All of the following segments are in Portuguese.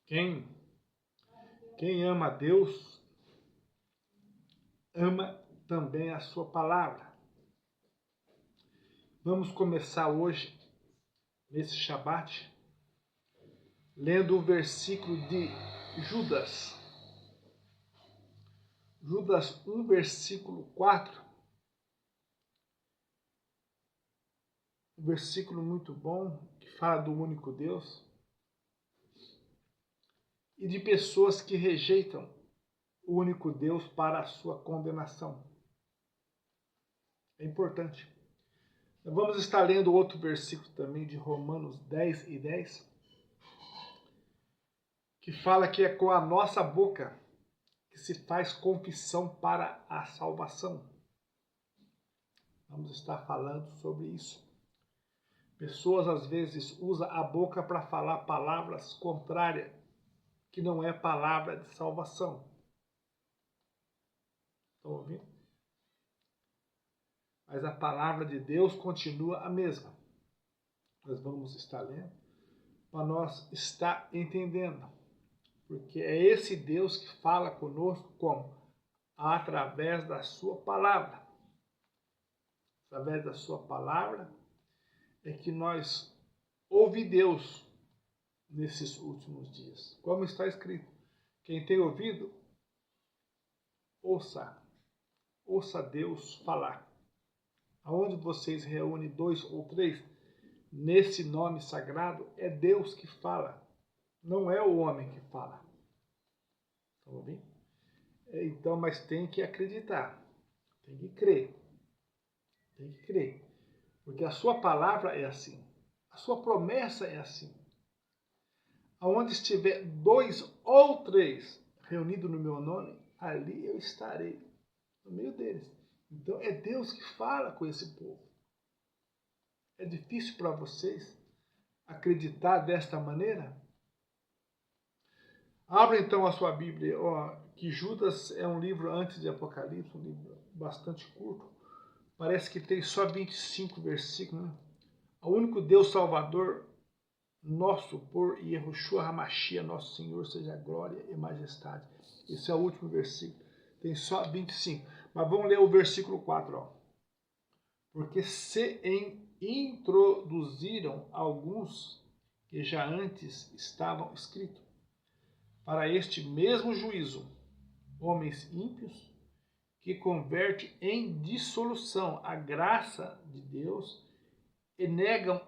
Quem, quem ama a Deus, ama também a sua palavra. Vamos começar hoje, nesse Shabat, lendo o versículo de Judas. Judas 1, versículo 4. Um versículo muito bom, que fala do único Deus. E de pessoas que rejeitam o único Deus para a sua condenação. É importante. Vamos estar lendo outro versículo também de Romanos 10 e 10, que fala que é com a nossa boca que se faz confissão para a salvação. Vamos estar falando sobre isso. Pessoas às vezes usam a boca para falar palavras contrárias, que não é palavra de salvação. Estão ouvindo? Mas a palavra de Deus continua a mesma. Nós vamos estar lendo para nós estar entendendo. Porque é esse Deus que fala conosco como? Através da sua palavra. Através da sua palavra é que nós ouvimos Deus nesses últimos dias. Como está escrito, quem tem ouvido, ouça. Ouça Deus falar. Aonde vocês reúnem 2 ou 3, nesse nome sagrado, é Deus que fala. Não é o homem que fala. Estão ouvindo? Então, mas tem que acreditar. Tem que crer. Tem que crer. Porque a sua palavra é assim. A sua promessa é assim. Aonde estiver 2 ou 3 reunidos no meu nome, ali eu estarei no meio deles. Então é Deus que fala com esse povo. É difícil para vocês acreditar desta maneira? Abra então a sua Bíblia, que Judas é um livro antes de Apocalipse, um livro bastante curto. Parece que tem só 25 versículos. Né? O único Deus Salvador, nosso por Yehoshua HaMashiach, nosso Senhor, seja glória e majestade. Esse é o último versículo. Tem só 25. Mas vamos ler o versículo 4. Ó. Porque se introduziram alguns que já antes estavam escritos, para este mesmo juízo, homens ímpios, que converte em dissolução a graça de Deus e negam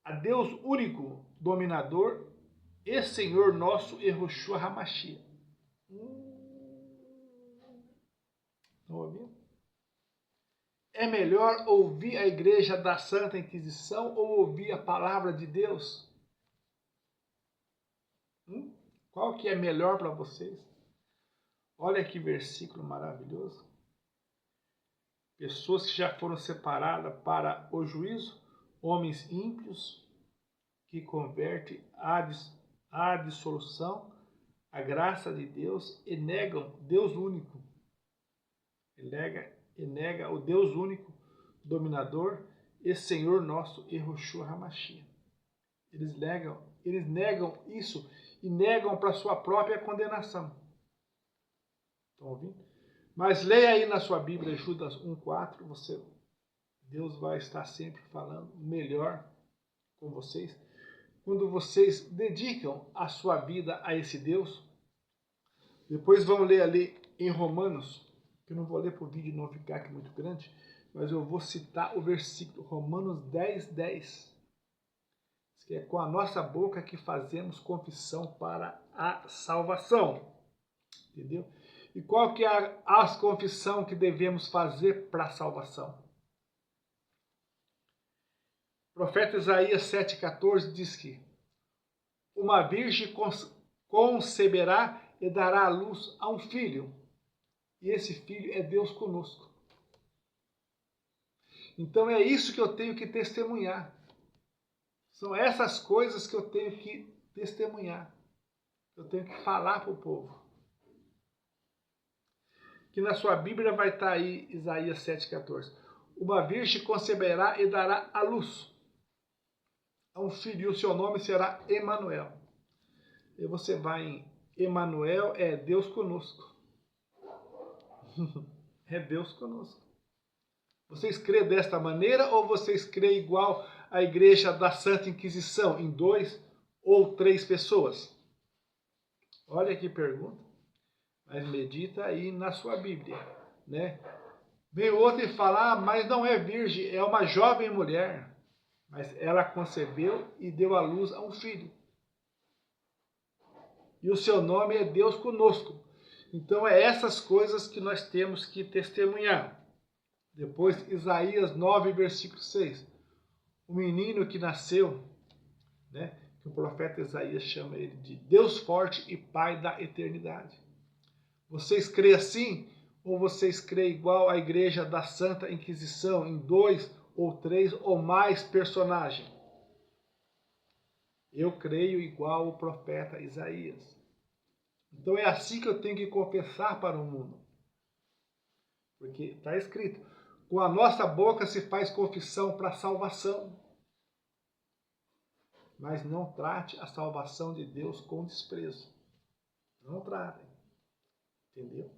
a Deus único, dominador e Senhor nosso, Yehoshua HaMashiach. Estão ouvindo? É melhor ouvir a igreja da Santa Inquisição ou ouvir a palavra de Deus? Qual que é melhor para vocês? Olha que versículo maravilhoso. Pessoas que já foram separadas para o juízo, homens ímpios que convertem à dissolução a graça de Deus e negam Deus único. E nega o Deus único, dominador e Senhor nosso, Yehoshua HaMashiach. Eles negam isso e negam para sua própria condenação. Estão ouvindo? Mas leia aí na sua Bíblia, Judas 1,4, Deus vai estar sempre falando melhor com vocês. Quando vocês dedicam a sua vida a esse Deus, depois vão ler ali em Romanos, que eu não vou ler para o vídeo não ficar aqui muito grande, mas eu vou citar o versículo, Romanos 10, 10. Que é com a nossa boca que fazemos confissão para a salvação. Entendeu? E qual que é a confissão que devemos fazer para a salvação? O profeta Isaías 7,14 diz que uma virgem conceberá e dará à luz a um filho. E esse filho é Deus conosco. Então é isso que eu tenho que testemunhar. São essas coisas que eu tenho que testemunhar. Eu tenho que falar para o povo. Que na sua Bíblia vai estar aí Isaías 7,14. Uma virgem conceberá e dará à luz a um filho, e o seu nome será Emanuel. E você vai em Emanuel, é Deus conosco. É Deus conosco. Vocês creem desta maneira ou vocês creem igual à igreja da Santa Inquisição, em 2 ou 3 pessoas? Olha que pergunta. Mas medita aí na sua Bíblia, né? Vem outro e fala, mas não é virgem, é uma jovem mulher. Mas ela concebeu e deu à luz a um filho. E o seu nome é Deus conosco. Então é essas coisas que nós temos que testemunhar. Depois, Isaías 9, versículo 6. O menino que nasceu, né, que o profeta Isaías chama ele de Deus forte e Pai da eternidade. Vocês creem assim? Ou vocês creem igual à igreja da Santa Inquisição, em 2 ou 3 ou mais personagens? Eu creio igual o profeta Isaías. Então é assim que eu tenho que confessar para o mundo. Porque está escrito, com a nossa boca se faz confissão para a salvação. Mas não trate a salvação de Deus com desprezo. Não tratem. Entendeu?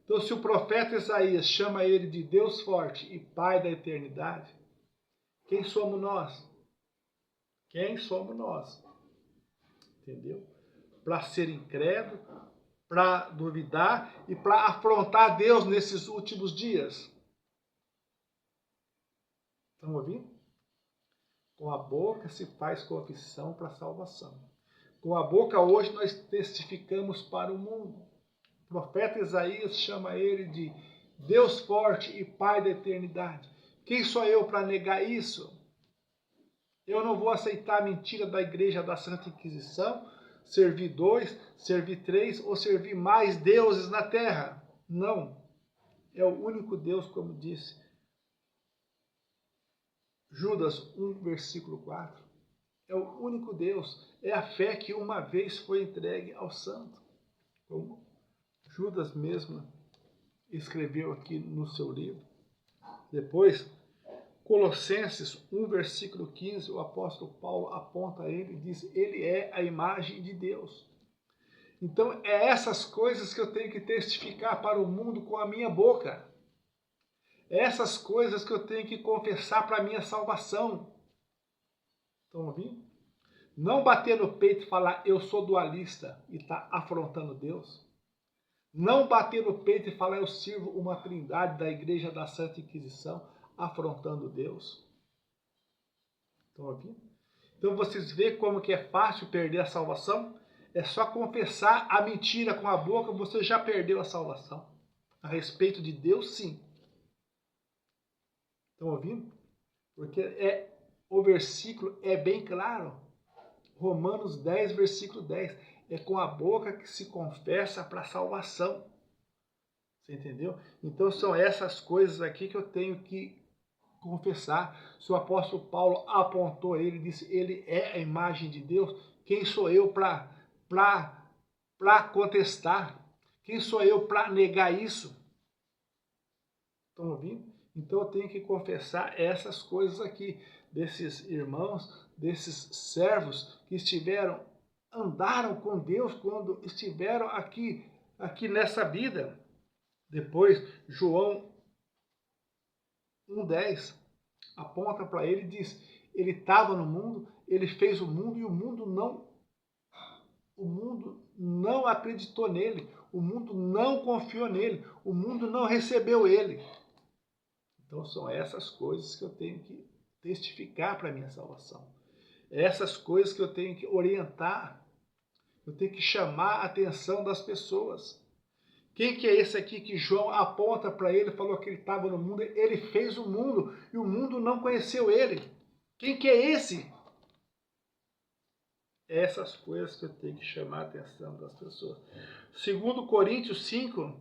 Então, se o profeta Isaías chama ele de Deus forte e Pai da eternidade, quem somos nós? Quem somos nós? Entendeu? Para ser incrédulo, para duvidar e para afrontar Deus nesses últimos dias. Estão ouvindo? Com a boca se faz confissão para a salvação. Com a boca hoje nós testificamos para o mundo. O profeta Isaías chama ele de Deus forte e Pai da eternidade. Quem sou eu para negar isso? Eu não vou aceitar a mentira da igreja da Santa Inquisição, servir 2, servir 3 ou servir mais deuses na terra. Não. É o único Deus, como disse Judas 1, versículo 4. É o único Deus. É a fé que uma vez foi entregue ao santo. Como Judas mesmo escreveu aqui no seu livro. Depois, Colossenses 1, versículo 15, o apóstolo Paulo aponta ele e diz, ele é a imagem de Deus. Então, é essas coisas que eu tenho que testificar para o mundo com a minha boca. É essas coisas que eu tenho que confessar para a minha salvação. Estão ouvindo? Não bater no peito e falar, eu sou dualista, e está afrontando Deus. Não bater no peito e falar, eu sirvo uma trindade da igreja da Santa Inquisição, afrontando Deus. Estão ouvindo? Então vocês veem como que é fácil perder a salvação? É só confessar a mentira com a boca, você já perdeu a salvação. A respeito de Deus, sim. Estão ouvindo? Porque o versículo é bem claro. Romanos 10, versículo 10. É com a boca que se confessa para a salvação. Você entendeu? Então são essas coisas aqui que eu tenho que confessar. Se o apóstolo Paulo apontou ele e disse, ele é a imagem de Deus, quem sou eu para contestar? Quem sou eu para negar isso? Estão ouvindo? Então eu tenho que confessar essas coisas aqui, desses irmãos, desses servos que andaram com Deus quando estiveram aqui nessa vida. Depois, João 1,10 aponta para ele e diz, ele estava no mundo, ele fez o mundo e o mundo não acreditou nele, o mundo não confiou nele, o mundo não recebeu ele. Então são essas coisas que eu tenho que testificar para a minha salvação. Essas coisas que eu tenho que orientar, eu tenho que chamar a atenção das pessoas. Quem que é esse aqui que João aponta para ele, falou que ele estava no mundo, ele fez o mundo e o mundo não conheceu ele. Quem que é esse? Essas coisas que eu tenho que chamar a atenção das pessoas. Segundo Coríntios 5,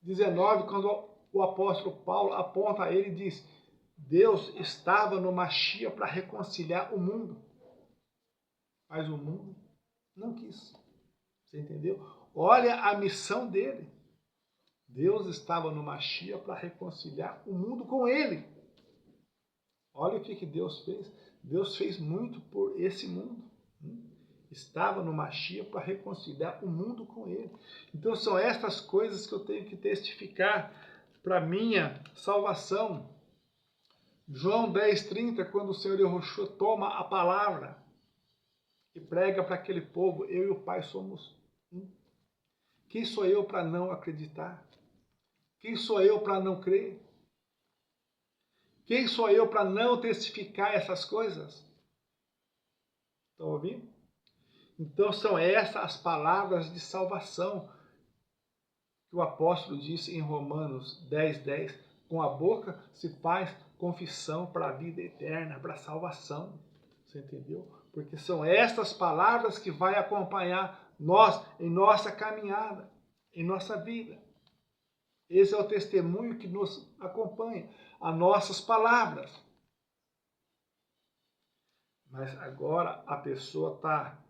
19, quando o apóstolo Paulo aponta a ele e diz, Deus estava no Machia para reconciliar o mundo. Mas o mundo não quis. Você entendeu? Olha a missão dele. Deus estava no Machia para reconciliar o mundo com ele. Olha o que Deus fez. Deus fez muito por esse mundo. estava no Mashiach para reconciliar o mundo com ele. Então são estas coisas que eu tenho que testificar para minha salvação. João 10:30, quando o Senhor Yahushua toma a palavra e prega para aquele povo, eu e o Pai somos um. Quem sou eu para não acreditar? Quem sou eu para não crer? Quem sou eu para não testificar essas coisas? Estão ouvindo? Então são essas as palavras de salvação que o apóstolo disse em Romanos 10:10. Com a boca se faz confissão para a vida eterna, para a salvação. Você entendeu? Porque são estas palavras que vai acompanhar nós em nossa caminhada, em nossa vida. Esse é o testemunho que nos acompanha, as nossas palavras. Mas agora a pessoa está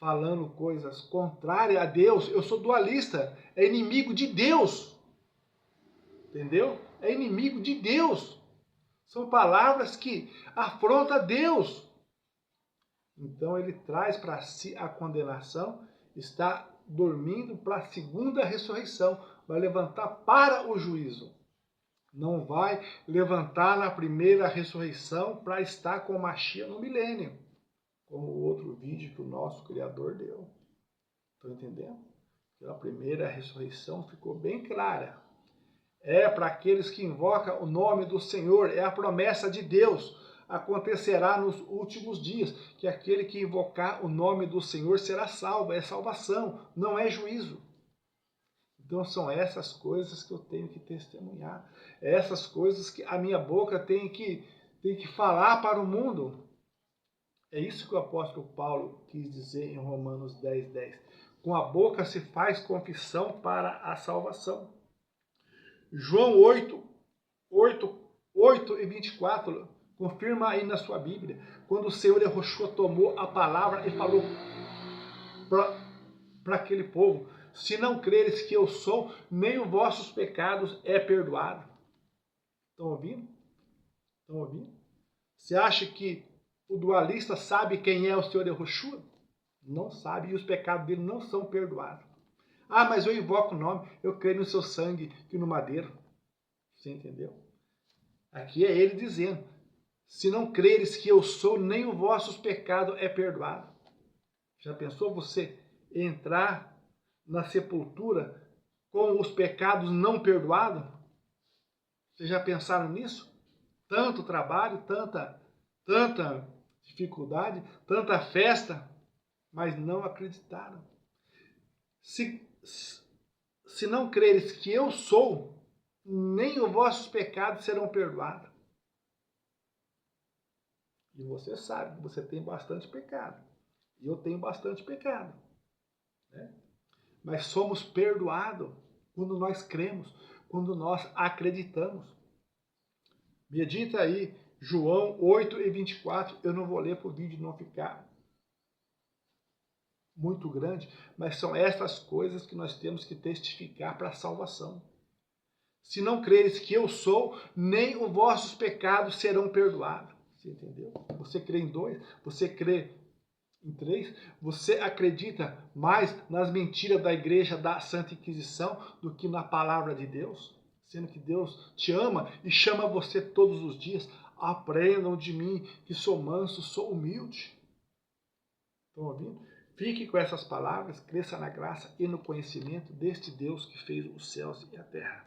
falando coisas contrárias a Deus. Eu sou dualista, é inimigo de Deus. Entendeu? É inimigo de Deus. São palavras que afrontam a Deus. Então ele traz para si a condenação, está dormindo para a segunda ressurreição, vai levantar para o juízo. Não vai levantar na primeira ressurreição para estar com o Mashiach no milênio, como o outro vídeo que o nosso Criador deu. Estão entendendo? Então, a primeira ressurreição ficou bem clara. É para aqueles que invocam o nome do Senhor, é a promessa de Deus. Acontecerá nos últimos dias, que aquele que invocar o nome do Senhor será salvo, é salvação, não é juízo. Então são essas coisas que eu tenho que testemunhar, essas coisas que a minha boca tem que falar para o mundo. É isso que o apóstolo Paulo quis dizer em Romanos 10:10. Com a boca se faz confissão para a salvação. João 8:24, confirma aí na sua Bíblia, quando o Senhor Yahushua tomou a palavra e falou para aquele povo: se não creres que eu sou, nem os vossos pecados é perdoado. Estão ouvindo? Estão ouvindo? Você acha que o dualista sabe quem é o Senhor Yahushua? Não sabe, e os pecados dele não são perdoados. Ah, mas eu invoco o nome, eu creio no seu sangue que no madeiro. Você entendeu? Aqui é ele dizendo: se não creres que eu sou, nem os vossos pecados é perdoado. Já pensou você entrar na sepultura com os pecados não perdoados? Vocês já pensaram nisso? Tanto trabalho, tanta dificuldade, tanta festa, mas não acreditaram. Se não creres que eu sou, nem os vossos pecados serão perdoados. E você sabe que você tem bastante pecado. E eu tenho bastante pecado. Né? Mas somos perdoados quando nós cremos, quando nós acreditamos. Medita aí, João 8:24. Eu não vou ler para o vídeo não ficar muito grande, mas são essas coisas que nós temos que testificar para a salvação. Se não creres que eu sou, nem os vossos pecados serão perdoados. Você entendeu? Você crê em 2, você crê em 3, você acredita mais nas mentiras da igreja da Santa Inquisição do que na palavra de Deus? Sendo que Deus te ama e chama você todos os dias. Aprendam de mim que sou manso, sou humilde. Estão ouvindo? Fique com essas palavras, cresça na graça e no conhecimento deste Deus que fez os céus e a terra.